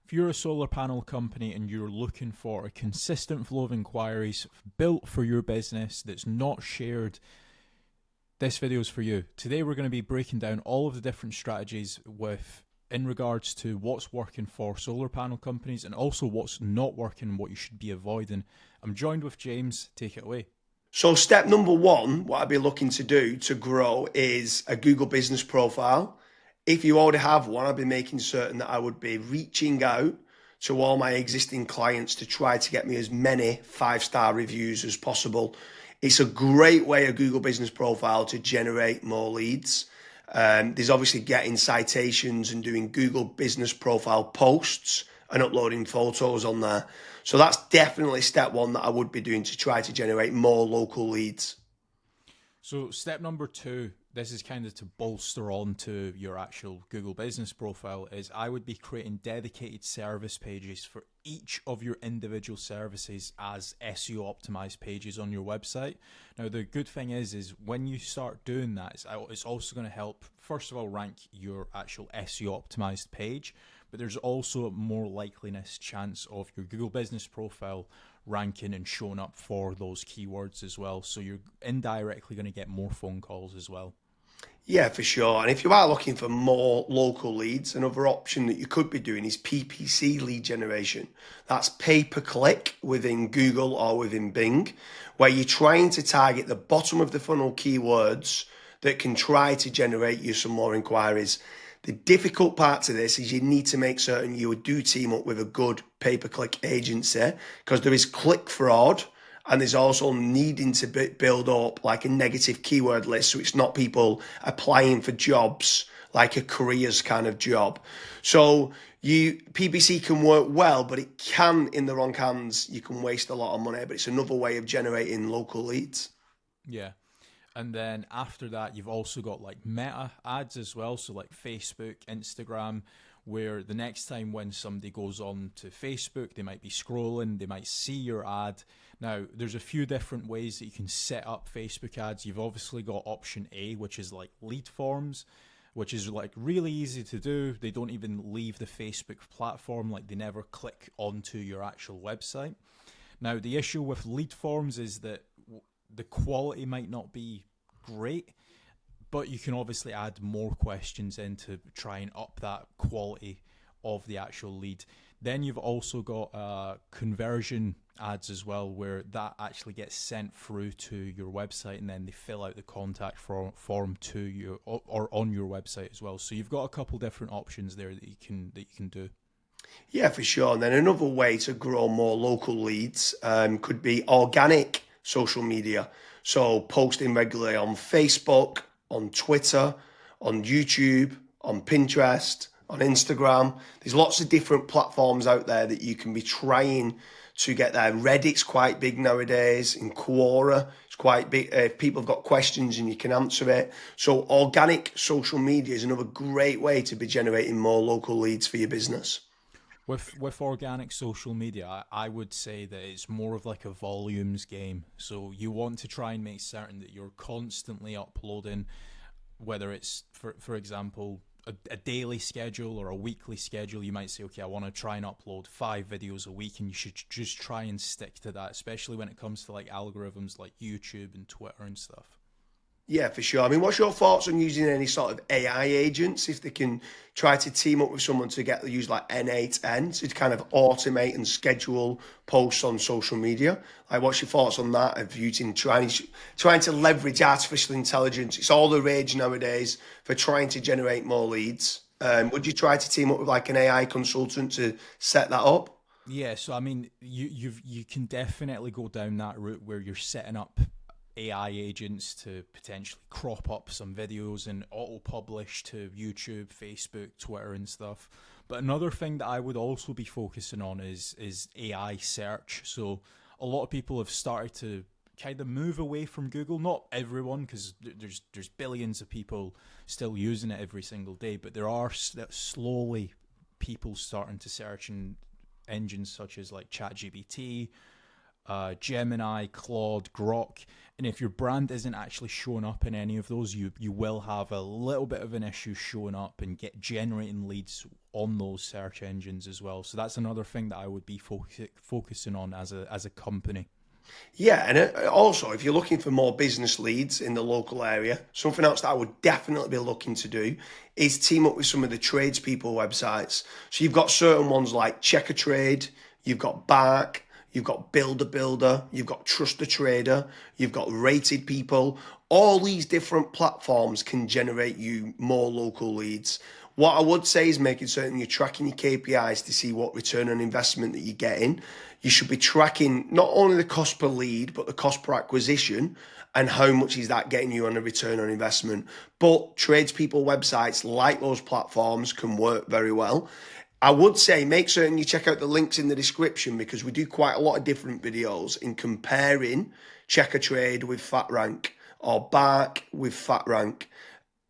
If you're a solar panel company and you're looking for a consistent flow of inquiries built for your business that's not shared, this video is for you. Today we're going to be breaking down all of the different strategies in regards to what's working for solar panel companies and also what's not working and what you should be avoiding. I'm joined with James. Take it away. So step number one, what I'd be looking to do to grow is a Google business profile. If you already have one, I'd be making certain that I would be reaching out to all my existing clients to try to get me as many 5-star reviews as possible. It's a great way, a Google business profile, to generate more leads. There's obviously getting citations and doing Google business profile posts and uploading photos on there. So that's definitely step one that I would be doing to try to generate more local leads. So step number two, this is kind of to bolster on to your actual Google business profile, is I would be creating dedicated service pages for each of your individual services as SEO optimized pages on your website. Now, the good thing is when you start doing that, it's also going to help, first of all, rank your actual SEO optimized page, but there's also a more likeliness chance of your Google business profile ranking and showing up for those keywords as well. So you're indirectly going to get more phone calls as well. Yeah, for sure. And if you are looking for more local leads, another option that you could be doing is PPC lead generation. That's pay per click within Google or within Bing, where you're trying to target the bottom of the funnel keywords that can try to generate you some more inquiries. The difficult part to this is you need to make certain you do team up with a good pay-per-click agency, because there is click fraud and there's also needing to build up like a negative keyword list, so it's not people applying for jobs like a careers kind of job. So PPC can work well, but it can, in the wrong hands, you can waste a lot of money, but it's another way of generating local leads. Yeah. And then after that, you've also got like meta ads as well. So like Facebook, Instagram, where the next time when somebody goes on to Facebook, they might be scrolling, they might see your ad. Now, there's a few different ways that you can set up Facebook ads. You've obviously got option A, which is like lead forms, which is like really easy to do. They don't even leave the Facebook platform, like they never click onto your actual website. Now, the issue with lead forms is that the quality might not be great, but you can obviously add more questions in to try and up that quality of the actual lead. Then you've also got conversion ads as well, where that actually gets sent through to your website and then they fill out the contact form to you or on your website as well. So you've got a couple different options there that you can do. Yeah, for sure. And then another way to grow more local leads could be organic social media. So posting regularly on Facebook, on Twitter, on YouTube, on Pinterest, on Instagram. There's lots of different platforms out there that you can be trying to get there. Reddit's quite big nowadays. In Quora, it's quite big. If people have got questions and you can answer it. So organic social media is another great way to be generating more local leads for your business. With organic social media, I would say that it's more of like a volumes game. So you want to try and make certain that you're constantly uploading, whether it's, for example, a daily schedule or a weekly schedule. You might say, okay, I want to try and upload 5 videos a week, and you should just try and stick to that, especially when it comes to like algorithms like YouTube and Twitter and stuff. Yeah, for sure. I mean, what's your thoughts on using any sort of AI agents, if they can try to team up with someone to use like N8N to kind of automate and schedule posts on social media? Like, what's your thoughts on that, of using trying to leverage artificial intelligence? It's all the rage nowadays for trying to generate more leads. Would you try to team up with like an AI consultant to set that up? Yeah, so I mean, you can definitely go down that route where you're setting up AI agents to potentially crop up some videos and auto-publish to YouTube, Facebook, Twitter and stuff. But another thing that I would also be focusing on is AI search. So a lot of people have started to kind of move away from Google. Not everyone, because there's billions of people still using it every single day, but there are slowly people starting to search in engines such as like ChatGPT, Gemini, Claude, Grok. And if your brand isn't actually showing up in any of those, you will have a little bit of an issue showing up and generating leads on those search engines as well. So that's another thing that I would be focusing on as a company. Yeah, and also if you're looking for more business leads in the local area, something else that I would definitely be looking to do is team up with some of the tradespeople websites. So you've got certain ones like Checker Trade, you've got Bark, you've got Builder, you've got Trust a Trader, you've got Rated People. All these different platforms can generate you more local leads. What I would say is making certain you're tracking your KPIs to see what return on investment that you're getting. You should be tracking not only the cost per lead, but the cost per acquisition and how much is that getting you on a return on investment. But tradespeople websites like those platforms can work very well. I would say make certain you check out the links in the description because we do quite a lot of different videos in comparing Checker Trade with FatRank or Bark with FatRank,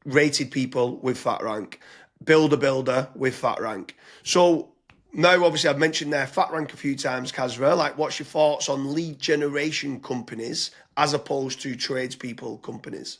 Rated People with FatRank, Builder with FatRank. So now obviously I've mentioned there FatRank a few times, Kasra. Like, what's your thoughts on lead generation companies as opposed to tradespeople companies?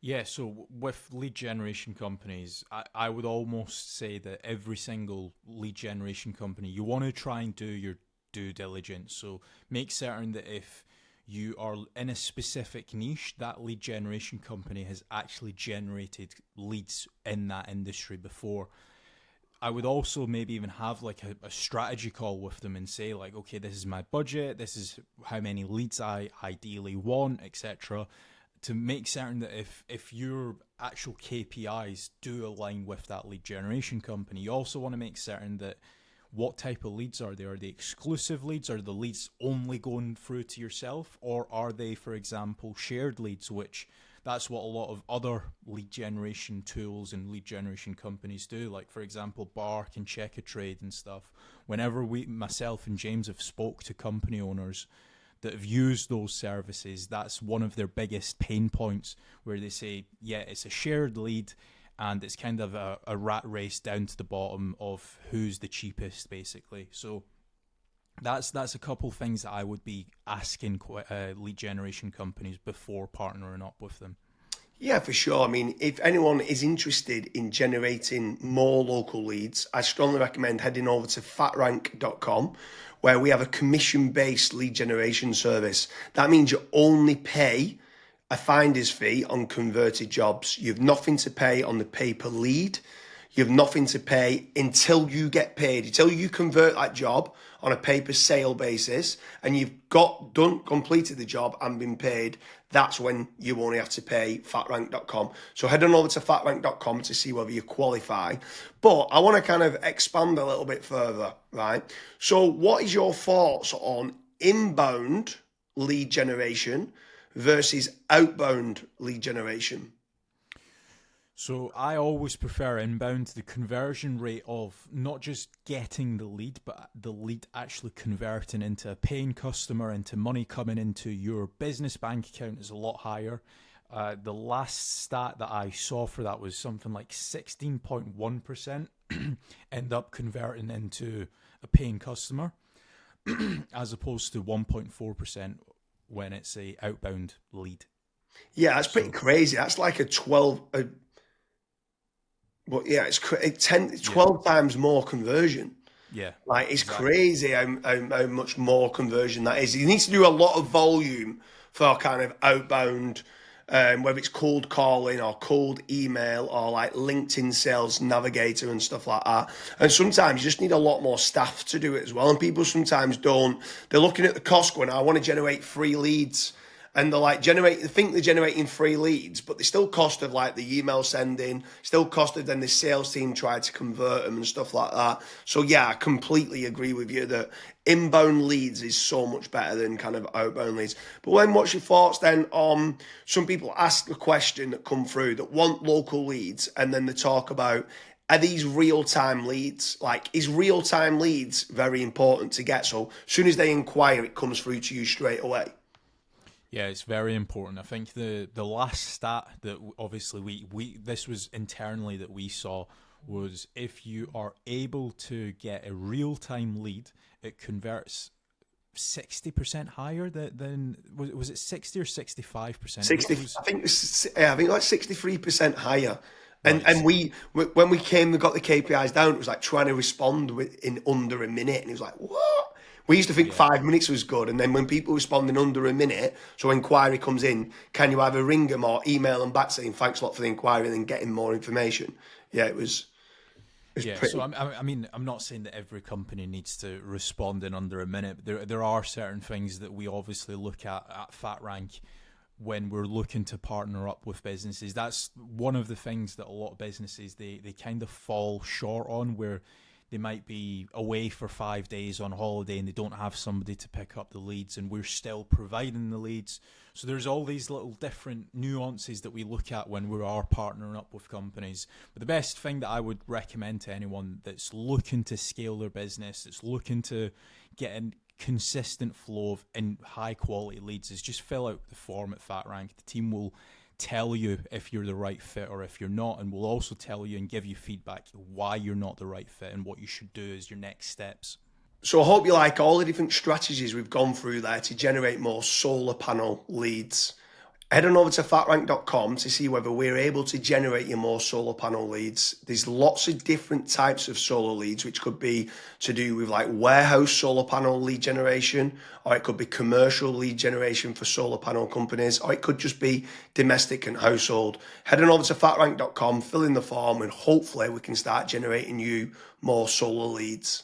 Yeah, so with lead generation companies, I would almost say that every single lead generation company, you want to try and do your due diligence. So make certain that if you are in a specific niche, that lead generation company has actually generated leads in that industry before. I would also maybe even have like a strategy call with them and say like, okay, this is my budget, this is how many leads I ideally want, etc. To make certain that if your actual KPIs do align with that lead generation company, you also want to make certain that what type of leads are they? Are they exclusive leads? Are the leads only going through to yourself? Or are they, for example, shared leads, which that's what a lot of other lead generation tools and lead generation companies do. Like, for example, Bark and Checker Trade and stuff. Whenever myself and James have spoke to company owners that have used those services, that's one of their biggest pain points where they say, yeah, it's a shared lead and it's kind of a rat race down to the bottom of who's the cheapest, basically. So that's a couple things that I would be asking lead generation companies before partnering up with them. Yeah, for sure. I mean, if anyone is interested in generating more local leads, I strongly recommend heading over to fatrank.com, where we have a commission-based lead generation service. That means you only pay a finder's fee on converted jobs. You have nothing to pay on the pay per lead. You have nothing to pay until you get paid, until you convert that job on a pay per sale basis and you've completed the job and been paid. That's when you only have to pay fatrank.com. So head on over to fatrank.com to see whether you qualify. But I want to kind of expand a little bit further, right? So what is your thoughts on inbound lead generation versus outbound lead generation? So I always prefer inbound. The conversion rate of not just getting the lead, but the lead actually converting into a paying customer, into money coming into your business bank account is a lot higher. The last stat that I saw for that was something like 16.1% end up converting into a paying customer as opposed to 1.4% when it's a outbound lead. Yeah, that's pretty crazy. That's like a 12... But yeah, it's 12 times more conversion. Yeah, Like, it's exactly. crazy how much more conversion that is. You need to do a lot of volume for kind of outbound, whether it's cold calling or cold email or like LinkedIn Sales Navigator and stuff like that. And sometimes you just need a lot more staff to do it as well. And people sometimes don't. They're looking at the cost going, I want to generate 3 leads. And they're like they think they're generating 3 leads, but they still cost of like the email sending, still cost of then the sales team tried to convert them and stuff like that. So yeah, I completely agree with you that inbound leads is so much better than kind of outbound leads. But when what's your thoughts then on some people ask the question that come through that want local leads and then they talk about, are these real-time leads? Like, is real-time leads very important to get? So as soon as they inquire, it comes through to you straight away. Yeah, it's very important. I think the last stat that obviously we this was internally that we saw was if you are able to get a real-time lead, it converts 60% higher than was it 60 or 65%? 60, I think I think like 63% higher. And Right. when we came and got the KPIs down, it was like trying to respond in under a minute, and it was like, what? We used to think Yeah. 5 minutes was good, and then when people respond in under a minute, so inquiry comes in, can you either ring them or email them back saying thanks a lot for the inquiry, and then getting more information? Yeah, it was Yeah, so pretty. I mean, I'm not saying that every company needs to respond in under a minute, but there are certain things that we obviously look at FatRank when we're looking to partner up with businesses. That's one of the things that a lot of businesses they kind of fall short on, where they might be away for 5 days on holiday and they don't have somebody to pick up the leads, and we're still providing the leads. So there's all these little different nuances that we look at when we are partnering up with companies. But the best thing that I would recommend to anyone that's looking to scale their business, that's looking to get a consistent flow of in high quality leads, is just fill out the form at FatRank. The team will tell you if you're the right fit or if you're not, and we'll also tell you and give you feedback why you're not the right fit and what you should do as your next steps. So I hope you like all the different strategies we've gone through there to generate more solar panel leads. Head on over to fatrank.com to see whether we're able to generate you more solar panel leads. There's lots of different types of solar leads, which could be to do with like warehouse solar panel lead generation, or it could be commercial lead generation for solar panel companies, or it could just be domestic and household. Head on over to fatrank.com, fill in the form, and hopefully we can start generating you more solar leads.